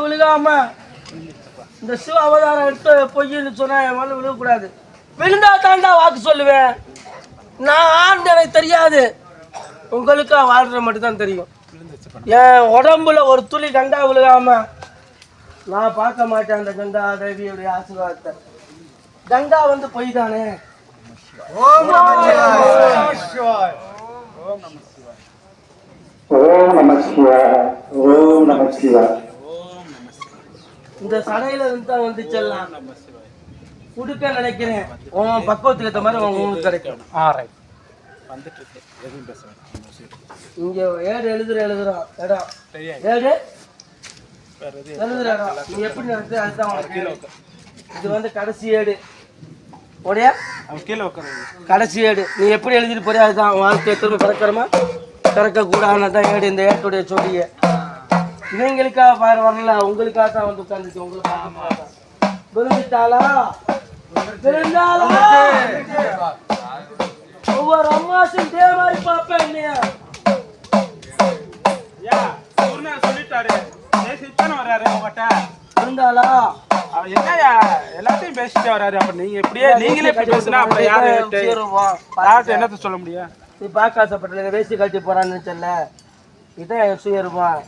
விழுகாம இந்த சிவ அவதாரம் எடுத்து பொய்ன்னு சொன்னா என் மேல விழுகக்கூடாது. விழுந்தா தாண்டா வாக்கு சொல்லுவேன். நான் ஆண்டு எனக்கு தெரியாது, உங்களுக்கு வாழ்ற மட்டும் தான் தெரியும். என் உடம்புல ஒரு துளி கங்கா விழுகாம நான் பார்க்க மாட்டேன் அந்த கங்கா தேவியுடைய ஆசீர்வாதத்தை. கங்கா வந்து பொய் தானே. ஓம் நம சிவாய. ஓம் நம சிவாய. ஓம் நம சிவாய. ஓம் நம சிவாய. இந்த சடையில இருந்து தான் வந்து செல்லாம் குடுக்க நினைக்கிறேன். உன் பக்குவத்துக்கு ஏற்ற மாதிரி உங்களுக்கு கிடைக்கும். வந்துட்டு இருக்கு. எதுவும் பேசுறேன். இங்க ஏடு எழுதுறோம் இடம். ஏடு எழுதுற இடம் நீ எப்படி நினைச்சு அதுதான் உனக்கு. இது வந்து கடைசி ஏடு உடைய கீழே உட்காருங்க. கடைசி ஏடு நீ எப்படி எழுதிட்டு போறியா அதுதான் வாழ்க்கை திரும்ப பிறக்கிறமா பிறக்க கூடாதுதான் ஏடு. இந்த ஏட்டுடைய சொல்லிய இவங்களுக்காக பாரு வரல, உங்களுக்காக தான் வந்து உட்காந்துச்சு. உங்களுக்கு விழுந்துட்டாளா விழுந்தாளா ஒவ்வொரு அம்மாசும் இதே மாதிரி பார்ப்பேன் இல்லையா. சொல்லிட்டாரு வர்றாரு உங்ககிட்ட விழுந்தாளா என்னையா எல்லாத்தையும் பேசிட்டு வர்றாரு. அப்ப நீங்க எப்படியே நீங்களே பேசினா அப்புறம் யாரு என்னத்த சொல்ல முடியும். நீ பார்க்க ஆசைப்பட்ட வேஷ்டி கட்டி போறான்னு நினைச்சல, இதான் சுயரூபம்.